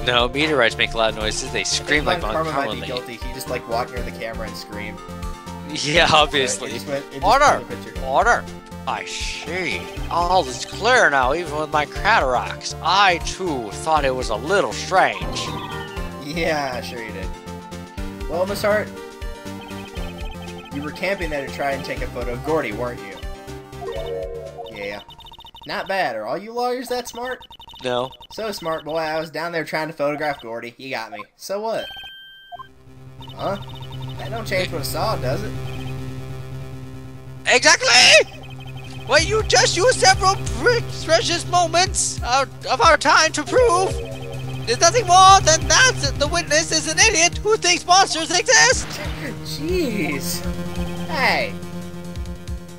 No, meteorites make loud noises. They scream like Karma might Mont be guilty. He just like walked near the camera and screamed. Yeah, obviously. Order! Order! I see. All is clear now, even with my cataracts. I, too, thought it was a little strange. Yeah, sure you did. Well, Miss Hart, you were camping there to try and take a photo of Gordy, weren't you? Yeah. Not bad. Are all you lawyers that smart? No. So smart, boy. I was down there trying to photograph Gordy. You got me. So what? Huh? That don't change what I saw, does it? Exactly! Well, you just used several precious moments of our time to prove there's nothing more than that the witness is an idiot who thinks monsters exist! Jeez. Hey.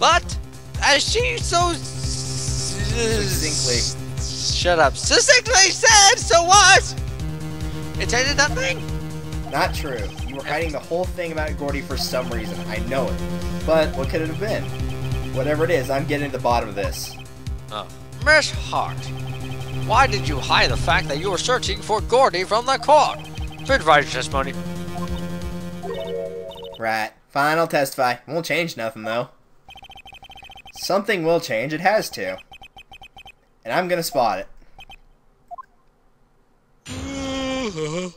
But, as she so Succinctly. Shut up. Succinctly said, so what? It ended nothing? Not true. You were hiding the whole thing about Gordy for some reason. I know it. But what could it have been? Whatever it is, I'm getting to the bottom of this. Miss Hart, why did you hide the fact that you were searching for Gordy from the court? Please provide your testimony. Right. Fine, I'll testify. Won't change nothing, though. Something will change. It has to. And I'm gonna spot it.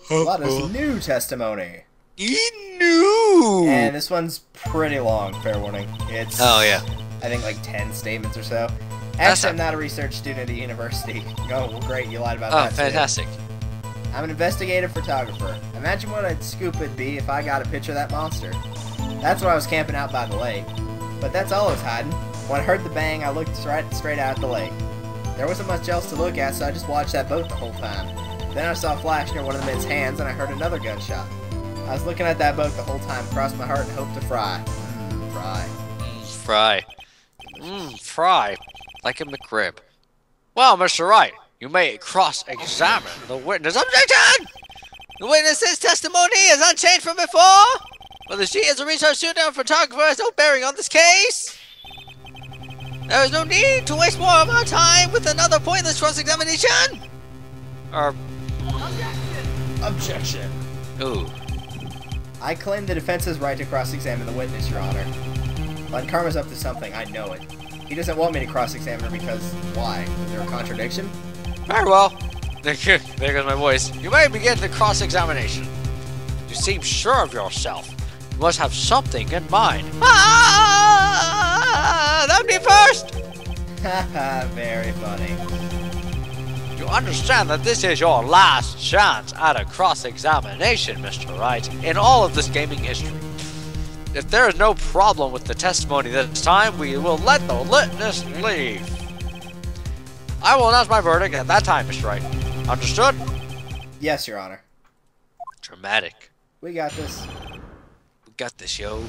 What is new testimony? New. And this one's pretty long, fair warning. It's, oh, yeah. I think like 10 statements or so. Actually, I'm not a research student at a university. Oh, well, great, you lied about that. Oh, fantastic. Too. I'm an investigative photographer. Imagine what a scoop it'd be if I got a picture of that monster. That's why I was camping out by the lake. But that's all I was hiding. When I heard the bang, I looked straight out at the lake. There wasn't much else to look at, so I just watched that boat the whole time. Then I saw a flash near one of the men's hands, and I heard another gunshot. I was looking at that boat the whole time, crossed my heart and hoped to fry. Fry. Fry. Fry. Like a McRib. Well, Mr. Wright, you may cross-examine the witness. Objection! The witness's testimony is unchanged from before. Whether she is a research student or photographer has no bearing on this case. There is no need to waste more of our time with another pointless cross-examination. Objection. Ooh. I claim the defense's right to cross-examine the witness, Your Honor. But Karma's up to something, I know it. He doesn't want me to cross-examine her because, why? Is there a contradiction? Very well. There goes my voice. You may begin the cross-examination. You seem sure of yourself. You must have something in mind. That'd be first! Haha, very funny. You understand that this is your last chance at a cross-examination, Mr. Wright, in all of this gaming history. If there is no problem with the testimony this time, we will let the witness leave. I will announce my verdict at that time, Mr. Wright. Understood? Yes, Your Honor. Dramatic. We got this. We got this, yo.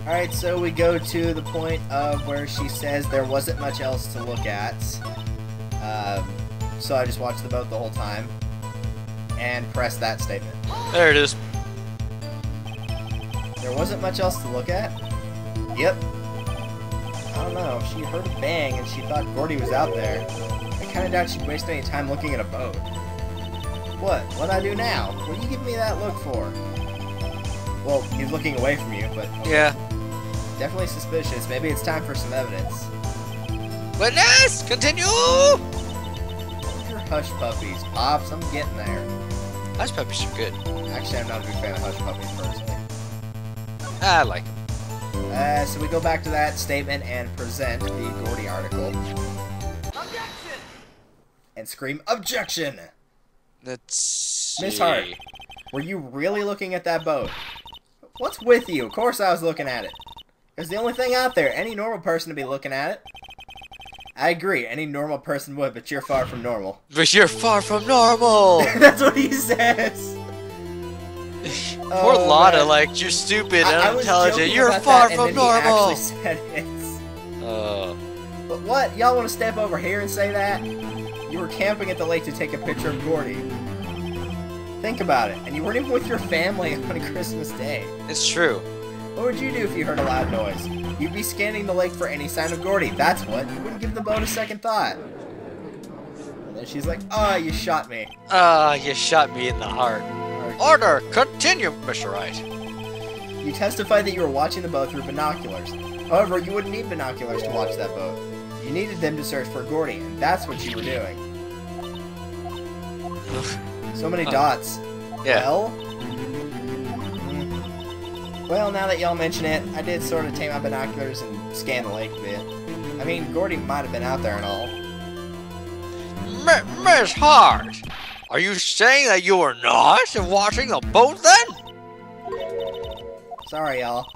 Alright, so we go to the point of where she says there wasn't much else to look at. So I just watched the boat the whole time and pressed that statement. There it is. There wasn't much else to look at? Yep. I don't know. She heard a bang and she thought Gordy was out there. I kind of doubt she'd waste any time looking at a boat. What? What'd I do now? What are you giving me that look for? Well, he's looking away from you, but... Okay. Yeah. Definitely suspicious. Maybe it's time for some evidence. Witness! Continue! Your hush puppies, Pops. I'm getting there. Hush puppies are good. Actually, I'm not a big fan of hush puppies, personally. I like them. So we go back to that statement and present the Gordy article. Objection! And scream, objection! Let's Miss Hart, were you really looking at that boat? What's with you? Of course I was looking at it. It's the only thing out there. Any normal person would be looking at it. I agree. Any normal person would, but you're far from normal. But you're far from normal! That's what he says! Poor Lana, man. Like, you're stupid and unintelligent. You're far from normal! He actually said it. But what? Y'all want to step over here and say that? You were camping at the lake to take a picture of Gordy. Think about it. And you weren't even with your family on Christmas Day. It's true. What would you do if you heard a loud noise? You'd be scanning the lake for any sign of Gordy. That's what. You wouldn't give the boat a second thought. And then she's like, "Oh, you shot me." You shot me in the heart. Order! Continue, Mr. Wright. You testified that you were watching the boat through binoculars. However, you wouldn't need binoculars to watch that boat. You needed them to search for Gordy, and that's what you were doing. So many dots. Yeah. Well, now that y'all mention it, I did sort of take my binoculars and scan the lake a bit. I mean, Gordy might have been out there and all. Miss Hart, are you saying that you were not watching the boat then? Sorry, y'all.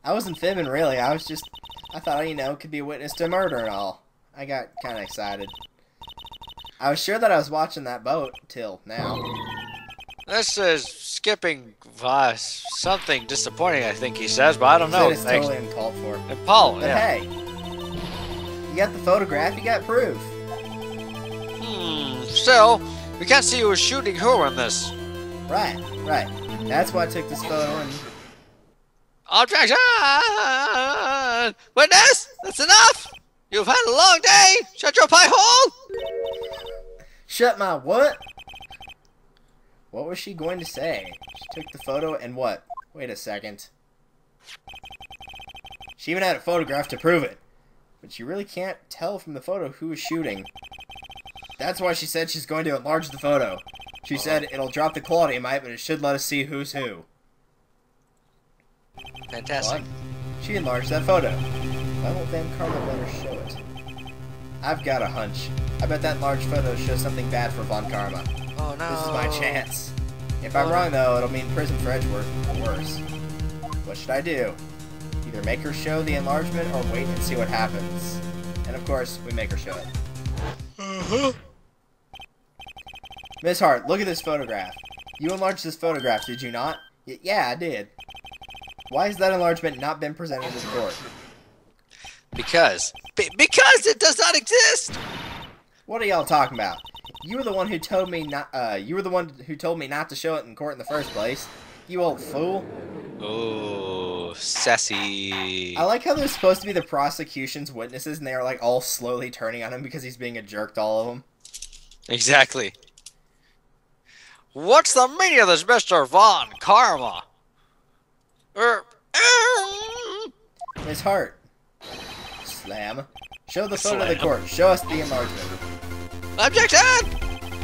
I wasn't fibbing, really. I thought, you know, could be a witness to murder and all. I got kind of excited. I was sure that I was watching that boat till now. This is skipping something disappointing, I think he says, but I don't know. It's totally uncalled for. And Paul, but hey, you got the photograph, you got proof. Still, we can't see who was shooting who in this. Right. That's why I took this photo and... Objection! Witness, that's enough! You've had a long day! Shut your pie hole! Shut my what? What was she going to say? She took the photo and what? Wait a second. She even had a photograph to prove it. But you really can't tell from the photo who was shooting. That's why she said she's going to enlarge the photo. She said it'll drop the quality a mite, but it should let us see who's who. Fantastic. What? She enlarged that photo. Why won't Van Karma let her show it? I've got a hunch. I bet that enlarged photo shows something bad for Von Karma. Oh no. This is my chance. If I'm wrong though, it'll mean prison for Edgeworth, or worse. What should I do? Either make her show the enlargement or wait and see what happens. And of course, we make her show it. Miss Hart, look at this photograph. You enlarged this photograph, did you not? Yeah, I did. Why has that enlargement not been presented to the court? Because it does not exist. What are y'all talking about? You were the one who told me not. You were the one who told me not to show it in court in the first place. You old fool. Oh, sassy. I like how they're supposed to be the prosecution's witnesses, and they are like all slowly turning on him because he's being a jerk to all of them. Exactly. What's the meaning of this, Mr. Von Karma? Miss Hart. Slam. Show the photo to the court. Show us the enlargement. Objection!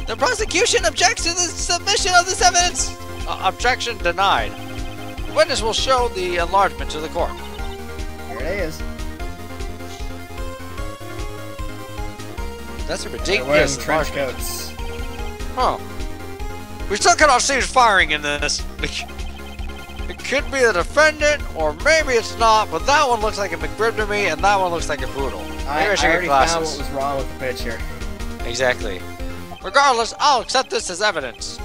The prosecution objects to the submission of this evidence. Objection denied. The witness will show the enlargement to the court. Here it is. That's a They're ridiculous wearing trench coats. Huh. We still cannot see firing in this. It could be the defendant, or maybe it's not, but that one looks like a McRib to me, and that one looks like a poodle. I already found what was wrong with the picture. Exactly. Regardless, I'll accept this as evidence.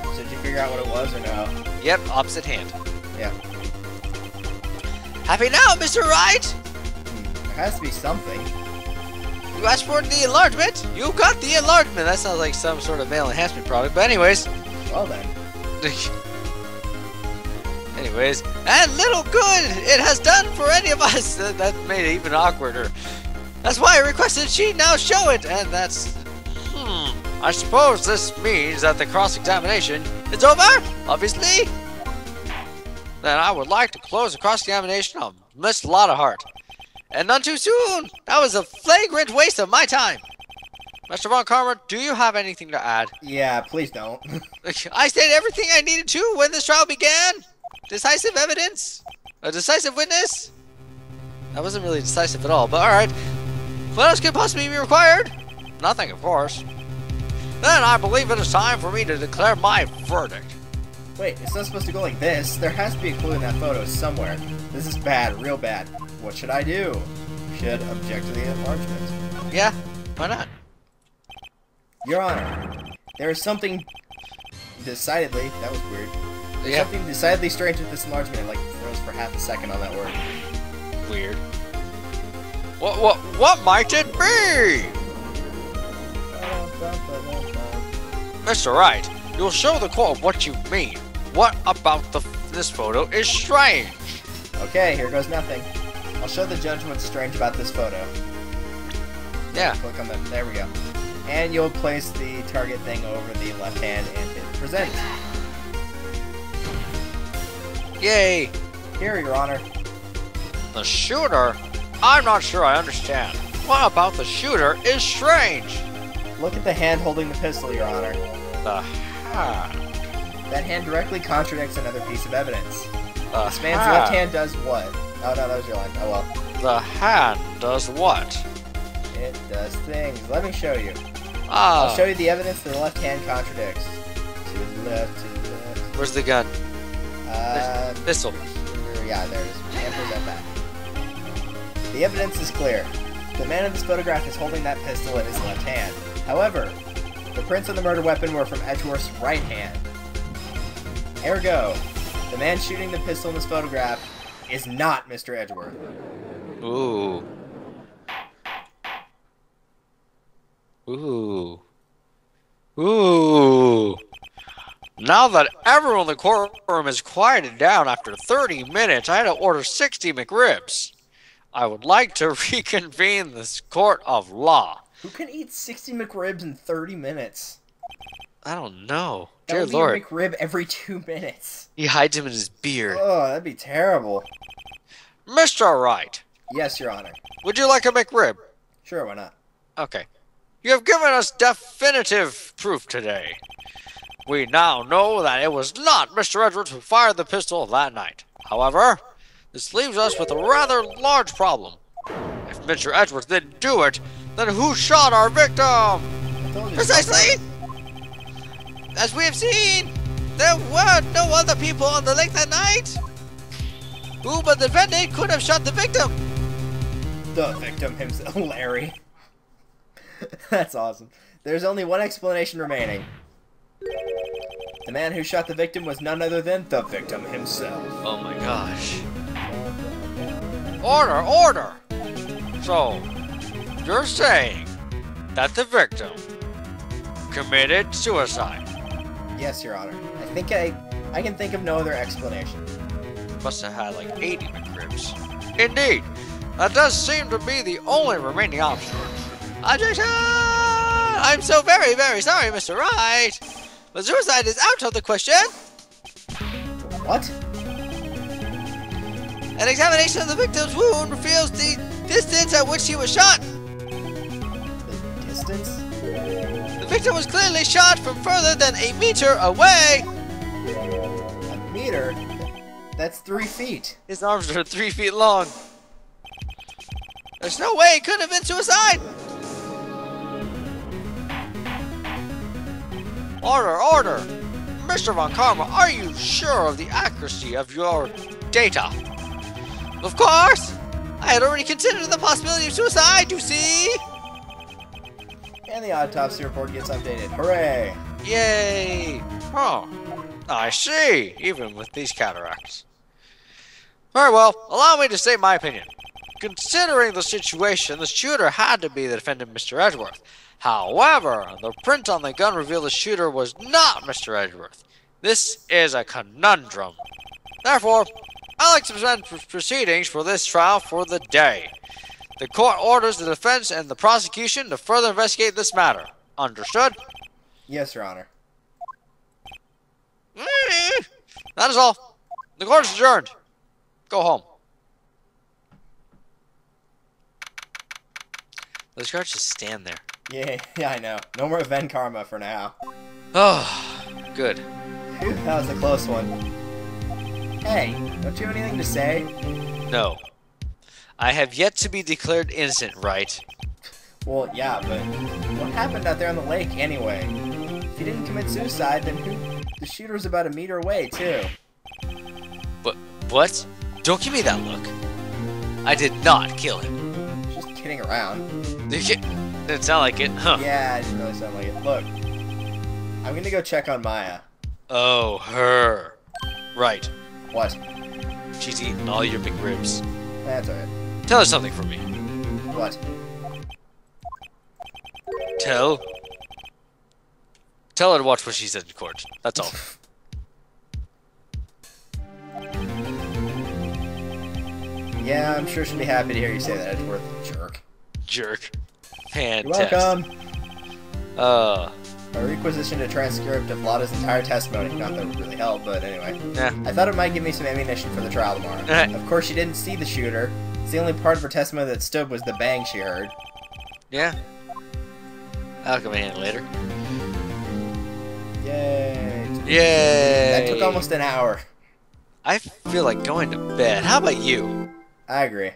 So did you figure out what it was or no? Yep, opposite hand. Yeah. Happy now, Mr. Wright? There has to be something. You asked for the enlargement. You got the enlargement. That sounds like some sort of male enhancement product, but anyways. Well then. Anyways, and little good it has done for any of us. That made it even awkwarder. That's why I requested she now show it, and that's... I suppose this means that the cross-examination is over, obviously. Then I would like to close the cross-examination on Miss Lotta Hart. And none too soon! That was a flagrant waste of my time! Mr. Von Karma, do you have anything to add? Yeah, please don't. I stated everything I needed to when this trial began! Decisive evidence? A decisive witness? That wasn't really decisive at all, but alright. What else could possibly be required? Nothing, of course. Then I believe it is time for me to declare my verdict. Wait, it's not supposed to go like this. There has to be a clue in that photo somewhere. This is bad, real bad. What should I do? Should object to the enlargement. Yeah, why not? Your Honor, there is something decidedly... That was weird. There's Yeah. something decidedly strange with this enlargement. It like froze for half a second on that word. Weird. What might it be? Mr. Wright, you'll show the court what you mean. What about this photo is strange? Okay, here goes nothing. I'll show the judge what's strange about this photo. Yeah. Click on that. There we go. And you'll place the target thing over the left hand and hit present. Yay! Here, Your Honor. The shooter? I'm not sure I understand. What about the shooter is strange? Look at the hand holding the pistol, Your Honor. The hand. That hand directly contradicts another piece of evidence. The This man's hand. left hand does what? Oh no, that was your line. Oh well. The hand does what? It does things. Let me show you. Ah. I'll show you the evidence that the left hand contradicts. To the left, to the left. Where's the gun? Pistol. Yeah, there it is. And present that. The evidence is clear. The man in this photograph is holding that pistol in his left hand. However, the prints of the murder weapon were from Edgeworth's right hand. Ergo, the man shooting the pistol in this photograph is not Mr. Edgeworth. Ooh. Ooh. Ooh. Now that everyone in the courtroom is quieted down after 30 minutes, I had to order 60 McRibs. I would like to reconvene this court of law. Who can eat 60 McRibs in 30 minutes? I don't know. That Dear would be Lord. a McRib every 2 minutes. He hides him in his beard. Oh, that'd be terrible. Mr. Wright, Yes, Your Honor. would you like a McRib? Sure, why not? Okay. You have given us definitive proof today. We now know that it was not Mr. Edwards who fired the pistol that night. However, this leaves us with a rather large problem. If Mr. Edwards didn't do it, then who shot our victim? I told you. Precisely! As we have seen, there were no other people on the lake that night. Who but the defendant could have shot the victim? The victim himself, Larry. That's awesome. There's only one explanation remaining. The man who shot the victim was none other than the victim himself. Oh my gosh. Order, order! So, you're saying that the victim committed suicide? Yes, Your Honor. I think I can think of no other explanation. Must have had like 80 McRibs. Indeed, that does seem to be the only remaining option. Objection! I'm so very, very sorry, Mr. Wright. But suicide is out of the question. What? An examination of the victim's wound reveals the distance at which he was shot. The distance? The victim was clearly shot from further than a meter away. A meter? That's 3 feet. His arms are 3 feet long. There's no way it could have been suicide. Order, order. Mr. Von Karma, are you sure of the accuracy of your data? Of course. I had already considered the possibility of suicide, you see. And the autopsy report gets updated. Hooray! Yay! Oh, I see, even with these cataracts. Very well, allow me to state my opinion. Considering the situation, the shooter had to be the defendant, Mr. Edgeworth. However, the print on the gun revealed the shooter was not Mr. Edgeworth. This is a conundrum. Therefore, I'd like to present proceedings for this trial for the day. The court orders the defense and the prosecution to further investigate this matter. Understood? Yes, Your Honor. That is all. The court is adjourned. Go home. Those guards just stand there. Yeah, I know. No more Ven Karma for now. Oh, good. Phew, that was a close one. Hey, don't you have anything to say? No. I have yet to be declared innocent, right? Well, yeah, but what happened out there on the lake anyway? If he didn't commit suicide, then the shooter was about a meter away, too. But, what? Don't give me that look. I did not kill him. Just kidding around. Didn't sound like it, huh? Yeah, it didn't really sound like it. Look, I'm gonna go check on Maya. Oh, her. Right. What? She's eaten all your McRibs. That's alright. Tell her something for me. What? Tell her to watch what she said in court. That's all. Yeah, I'm sure she'll be happy to hear you say that, Edgeworth. Jerk. Jerk. You're Fantastic. welcome. I requisitioned a transcript of Lotta's entire testimony. Not that it would really help, but anyway. Yeah. I thought it might give me some ammunition for the trial tomorrow. Of course, she didn't see the shooter. The only part of her testimony that stood was the bang she heard. Yeah. That'll come in handy later. Yay. Yay! That took almost an hour. I feel like going to bed. How about you? I agree.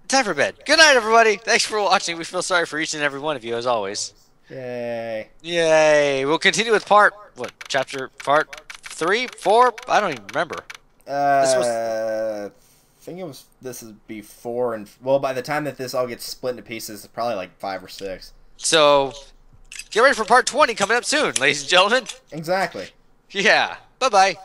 Time for bed. Good night, everybody. Thanks for watching. We feel sorry for each and every one of you, as always. Yay. Yay. We'll continue with part 3, 4? I don't even remember. I think it was, this is before, and, well, by the time that this all gets split into pieces, it's probably like 5 or 6. So, get ready for part 20 coming up soon, ladies and gentlemen. Exactly. Yeah. Bye-bye.